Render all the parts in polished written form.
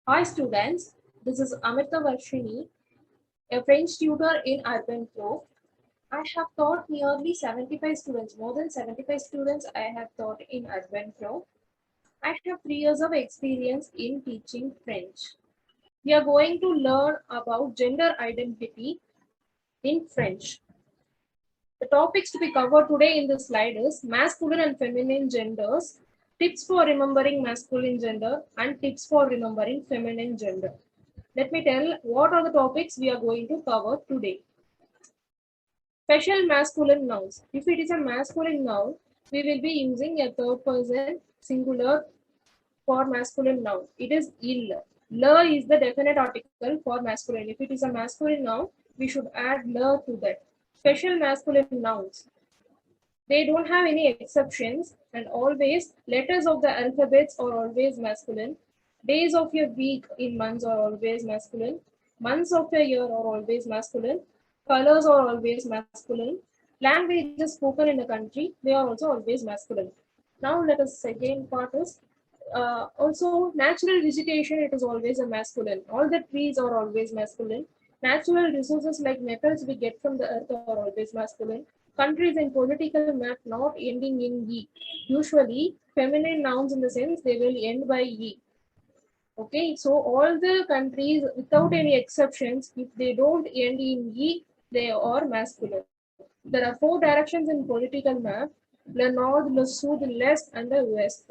Hi students, this is Amrita Varshini, a French tutor in Urban Flow. I have taught nearly 75 students, more than 75 students I have taught in Urban Flow. I have 3 years of experience in teaching French. We are going to learn about gender identity in French. The topics to be covered today in this slide is masculine and feminine genders, tips for remembering masculine gender and tips for remembering feminine gender. Let me tell what are the topics we are going to cover today. Special masculine nouns. If it is a masculine noun, we will be using a third person singular for masculine noun. It is ill. La is the definite article for masculine. If it is a masculine noun, we should add la to that. Special masculine nouns. They don't have any exceptions, and always letters of the alphabets are always masculine. Days of a week in months are always masculine. Months of a year are always masculine. Colors are always masculine. Languages spoken in the country, they are also always masculine. Now let us second part is also natural vegetation, it is always a masculine. All the trees are always masculine. Natural resources like metals we get from the earth are always masculine. Countries in political map not ending in E. Usually feminine nouns in the sense they will end by E. Okay, so all the countries without any exceptions, if they don't end in E, they are masculine. There are 4 directions in political map: the north, the south, the west, and the west.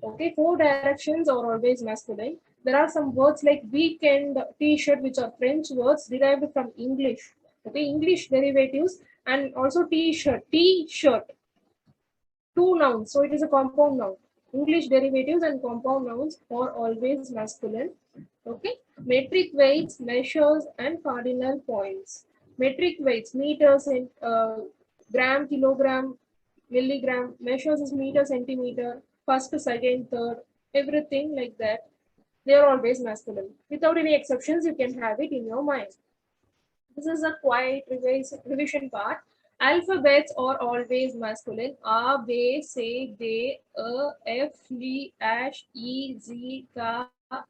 Okay, 4 directions are always masculine. There are some words like weekend, t-shirt, which are French words derived from English. Okay, English derivatives, and also t-shirt, t-shirt, 2 nouns. So it is a compound noun. English derivatives and compound nouns are always masculine. Okay. Metric weights, measures, and cardinal points. Metric weights, meters, and gram, kilogram, milligram. Measures is meter, centimeter, first, second, third, everything like that. They are always masculine. Without any exceptions, you can have it in your mind. This is a quiet revision part. Alphabets are always masculine. A, B, C, D, E, F, L, H, E, Z, K,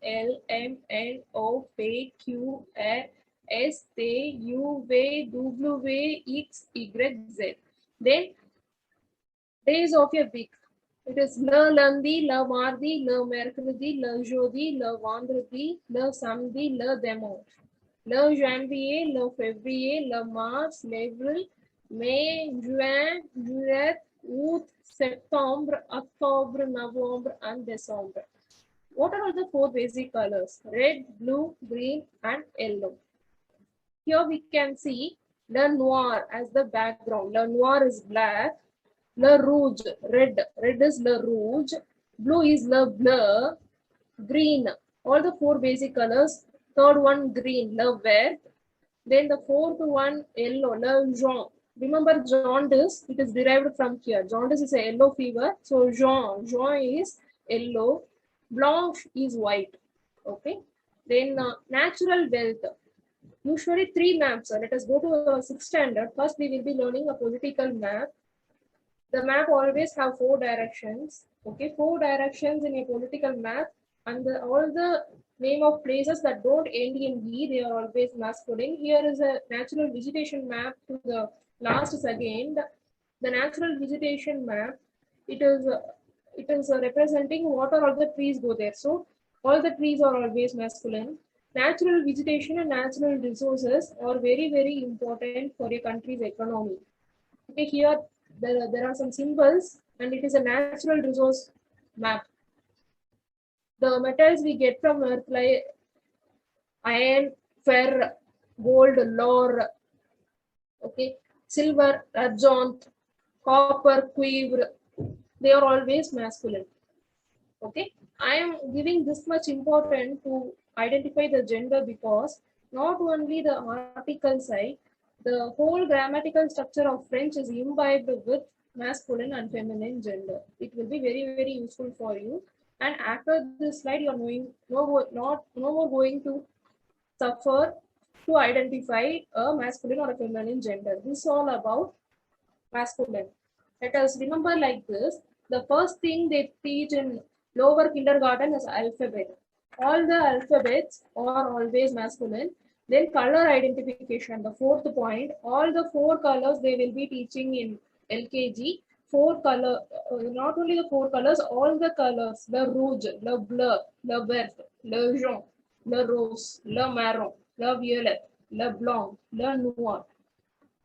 L, M, N, O, P, Q, R, S, T, U, V, W, X, Y, Z. Then days of a week. It is le lundi, le mardi, le mercredi, le jeudi, le vendredi, le samedi, le dimanche. Le janvier, le février, le mars, l'avril, mai, juin, juillet, août, septembre, october, November, and December. What are the 4 basic colors? Red, blue, green, and yellow. Here we can see le noir as the background. Le noir is black. Le rouge, red. Red is le rouge. Blue is le bleu. Green, all the 4 basic colors. Third one, green, le vert. Then the fourth one, yellow, le jaune. Remember jaundice, it is derived from here. Jaundice is a yellow fever. So jaune is yellow. Blanche is white. Okay. Then natural wealth. Usually 3 maps. Let us go to the 6th standard. First, we will be learning a political map. The map always have 4 directions. Okay, 4 directions in a political map, and all the name of places that don't end in E, they are always masculine. Here is a natural vegetation map to the last second. The natural vegetation map, it is representing what are all the trees go there. So all the trees are always masculine. Natural vegetation and natural resources are very important for a country's economy. Okay, here there are some symbols, and it is a natural resource map. The metals we get from earth like iron, fer, gold, lore, okay, silver, argent, copper, quiver, they are always masculine. Okay, I am giving this much important to identify the gender because not only the article side, the whole grammatical structure of French is imbibed with masculine and feminine gender. It will be very useful for you. And after this slide, you are knowing no more going to suffer to identify a masculine or a feminine gender. This is all about masculine. Let us remember like this. The first thing they teach in lower kindergarten is alphabet. All the alphabets are always masculine. Then color identification, the fourth point. All the four colors they will be teaching in LKG. Four color, not only the four colors, all the colors. Le rouge, le bleu, le vert, le jaune, le rose, le marron, le violet, le blanc, le noir,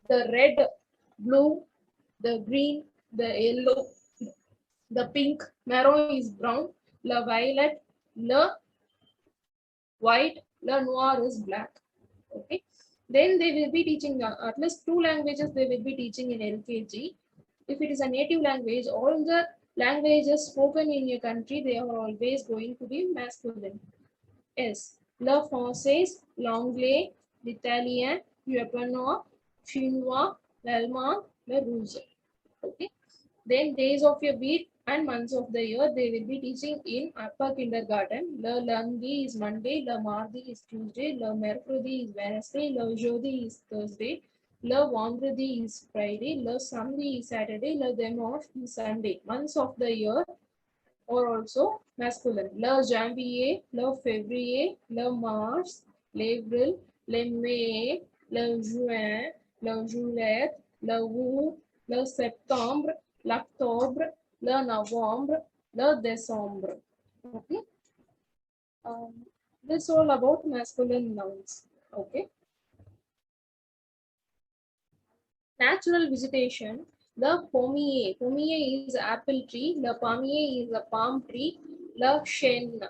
the red, blue, the green, the yellow, the pink, marron is brown, the violet, the white, the noir is black. Okay. Then they will be teaching at least two languages they will be teaching in LKG. If it is a native language, all the languages spoken in your country, they are always going to be masculine. Yes. Le français, l'anglais, l'italien, le japonais, chinois, l'allemand, le russe. Okay. Then days of your week and months of the year they will be teaching in upper kindergarten. Le lundi is Monday, le mardi is Tuesday, le mercredi is Wednesday, le jeudi is Thursday, le vendredi is Friday, le samedi is Saturday, le dimanche is Sunday. Months of the year are also masculine. Le janvier, le février, le mars, l'avril, le mai, le juin, le juillet, le août, le septembre, l'octobre, le novembre, le décembre. Okay. This all about masculine nouns. Okay. Natural vegetation. The pommier. Pommier is apple tree. The palmier is a palm tree. The chêne.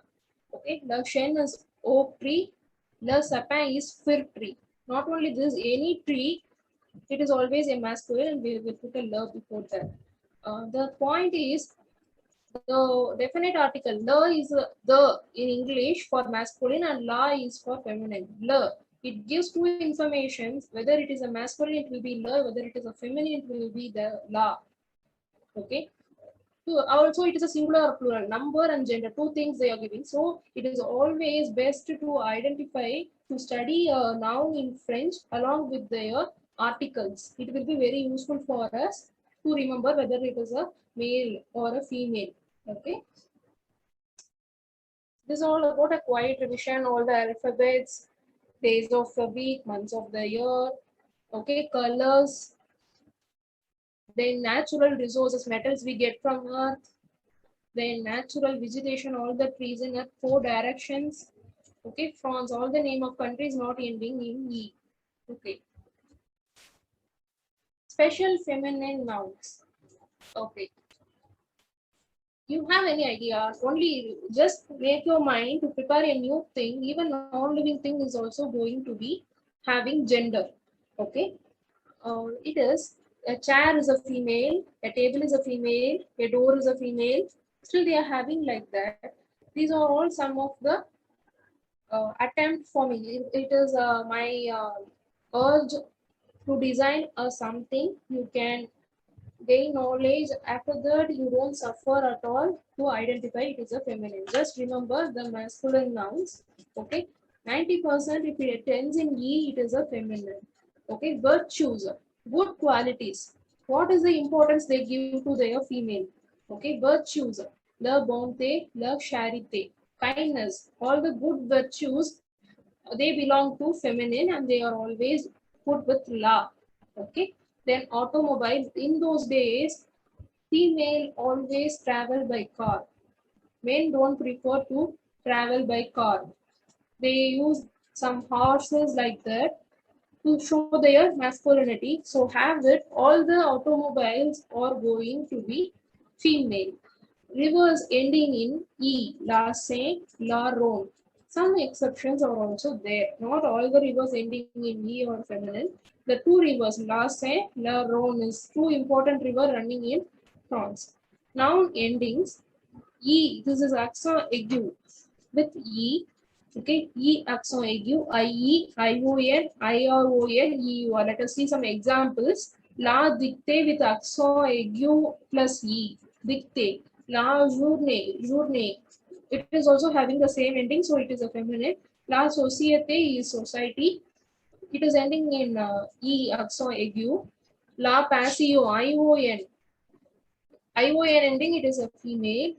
Okay. The chêne is oak tree. The sapin is fir tree. Not only this, any tree, it is always a masculine and we will put a love before that. The point is the definite article la is the in English for masculine and la is for feminine. La, it gives two informations, whether it is a masculine it will be la, whether it is a feminine it will be the la. Okay. So also it is a singular or plural, number and gender, two things they are giving. So it is always best to identify, to study a noun in French along with their articles. It will be very useful for us to remember whether it is a male or a female. Okay. This is all about a quiet revision, all the alphabets, days of the week, months of the year, okay, colors, then natural resources, metals we get from earth, then natural vegetation, all the trees in earth, four directions, okay, France, all the name of countries not ending in E, okay. Special feminine nouns, okay. You have any idea? Only just make your mind to prepare a new thing. Even non-living thing is also going to be having gender. Okay. It is a chair is a female, a table is a female, a door is a female. Still, they are having like that. These are all some of the attempt for me. It is my urge to design something. You can gain knowledge. After that, you don't suffer at all to identify it is a feminine. Just remember the masculine nouns. Okay, 90% if it ends in E, it is a feminine. Okay, virtues, good qualities. What is the importance they give to their female? Okay, virtues, la bonté, la charité, kindness, all the good virtues, they belong to feminine and they are always put with la. Okay, then automobiles, in those days, female always travel by car. Men don't prefer to travel by car. They use some horses like that to show their masculinity. So have it, all the automobiles are going to be female. Rivers ending in E, La Seine, La Rhone. Some exceptions are also there. Not all the rivers ending in E are feminine. The two rivers, La Seine, La Rhone is two important rivers running in France. Noun endings, E, this is accent aigu with E. Okay, E accent aigu, IE, ION, IRON, EUR. Let us see some examples. La dictée with accent aigu plus E, dictée. La journée, journée. It is also having the same ending, so it is a feminine. La société is society. It is ending in E accent aigu. La passion, ION. ION ending, it is a female.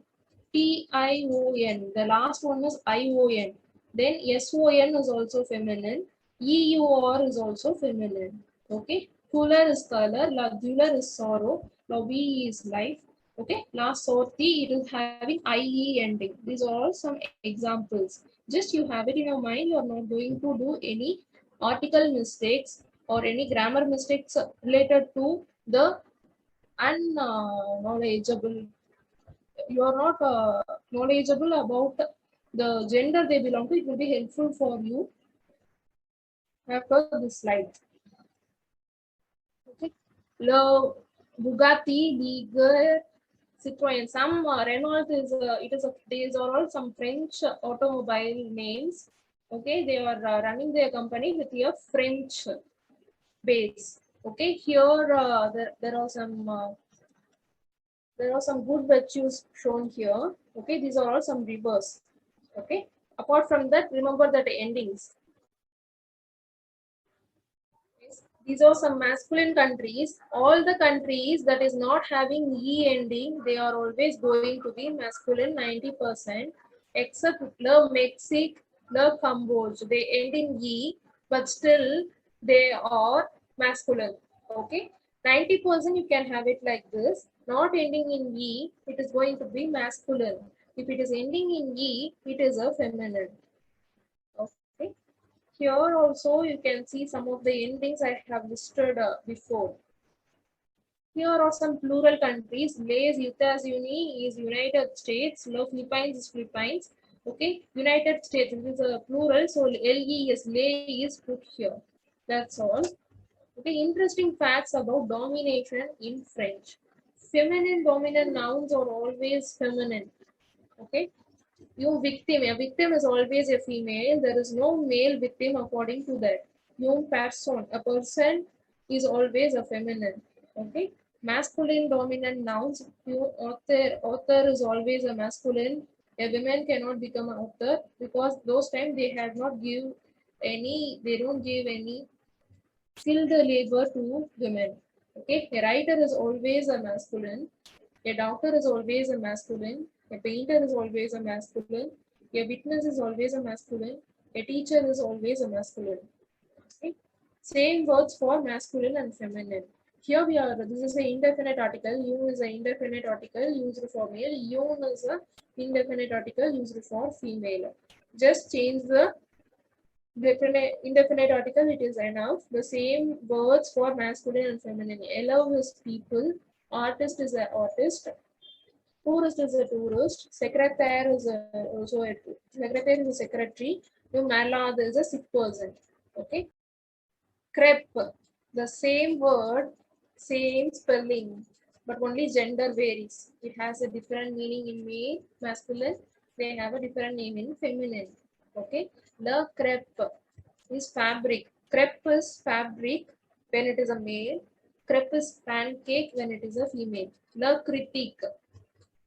Tion. The last one is ION. Then SON is also feminine. EUR is also feminine. Okay. Cooler is color. Lagular is sorrow. Lobby is life. Okay. Last sorti, it is having IE ending. These are all some examples. Just you have it in your mind. You are not going to do any article mistakes or any grammar mistakes related to the unknowledgeable. You are not knowledgeable about the gender they belong to. It will be helpful for you after this slide. Okay. Le Bugatti, Liger, Citroën. Some Renault is these are all some French automobile names. Okay, they are running their company with a French base. Okay, here there are some good virtues shown here. Okay, these are all some rivers. Okay, apart from that, remember that endings. These are some masculine countries. All the countries that is not having E ending, they are always going to be masculine 90%, except Le Mexique, Le Cambodia. They end in E, but still they are masculine. Okay, 90% you can have it like this. Not ending in E, it is going to be masculine. If it is ending in E, it is a feminine. Okay. Here also you can see some of the endings I have listed before. Here are some plural countries. Les États-Unis is United States. Le Philippines is Philippines. Okay, United States, this is a plural, so LES, lay is put here. That's all. Okay, interesting facts about domination in French. Feminine dominant nouns are always feminine. Okay, you victim, a victim is always a female. There is no male victim according to that. You person, a person is always a feminine. Okay. Masculine dominant nouns. You author is always a masculine. A woman cannot become an author because those times they have not give any, they don't give any skilled labor to women. Okay. A writer is always a masculine. A doctor is always a masculine. A painter is always a masculine. A witness is always a masculine. A teacher is always a masculine. Okay. Same words for masculine and feminine. Here we are, this is the indefinite article. You is an indefinite article used for male. Yun is an indefinite article used for female. Just change the indefinite article, it is enough. The same words for masculine and feminine. Allow is people. Artist is an artist. Tourist is a tourist. Secretary is also a secretary is a secretary. Malad is a sick person. Okay. Crepe. The same word, same spelling, but only gender varies. It has a different meaning in male, masculine. They have a different name in feminine. Okay. The crepe is fabric. Crepe is fabric when it is a male. Crepe is pancake when it is a female. The critique.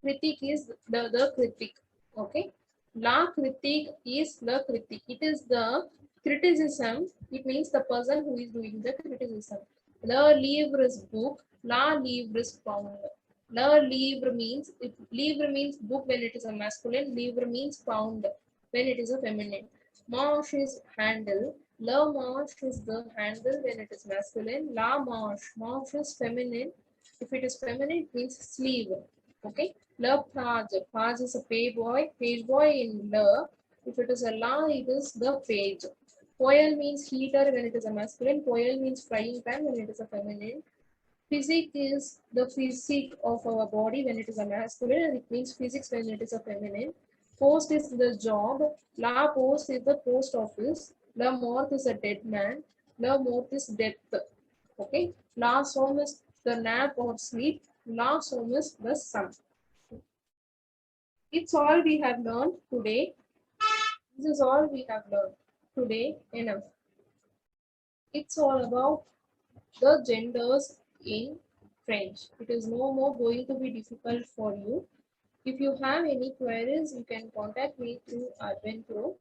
Critique is the critic. Okay. La critique is the critic. It is the criticism. It means the person who is doing the criticism. Le livre is book. La livre is pound. Le livre means book when it is a masculine. Livre means pound when it is a feminine. Manche is handle. Le manche is the handle when it is masculine. La manche is feminine. If it is feminine, it means sleeve. Okay. Le page is a page boy in le. If it is a la, it is the page. Poil means heater when it is a masculine. Poil means frying pan when it is a feminine. Physique is the physique of our body when it is a masculine, and it means physics when it is a feminine. Post is the job. La post is the post office. La mort is a dead man. La mort is death. Okay. La som is the nap or sleep. La som is the sun. It's all we have learned today. This is all we have learned today. Enough. It's all about the genders in French. It is no more going to be difficult for you. If you have any queries, you can contact me through Urban Pro.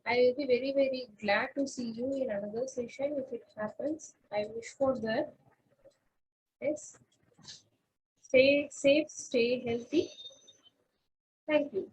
I will be very, very glad to see you in another session if it happens. I wish for that. Yes. Stay safe, stay healthy. Thank you.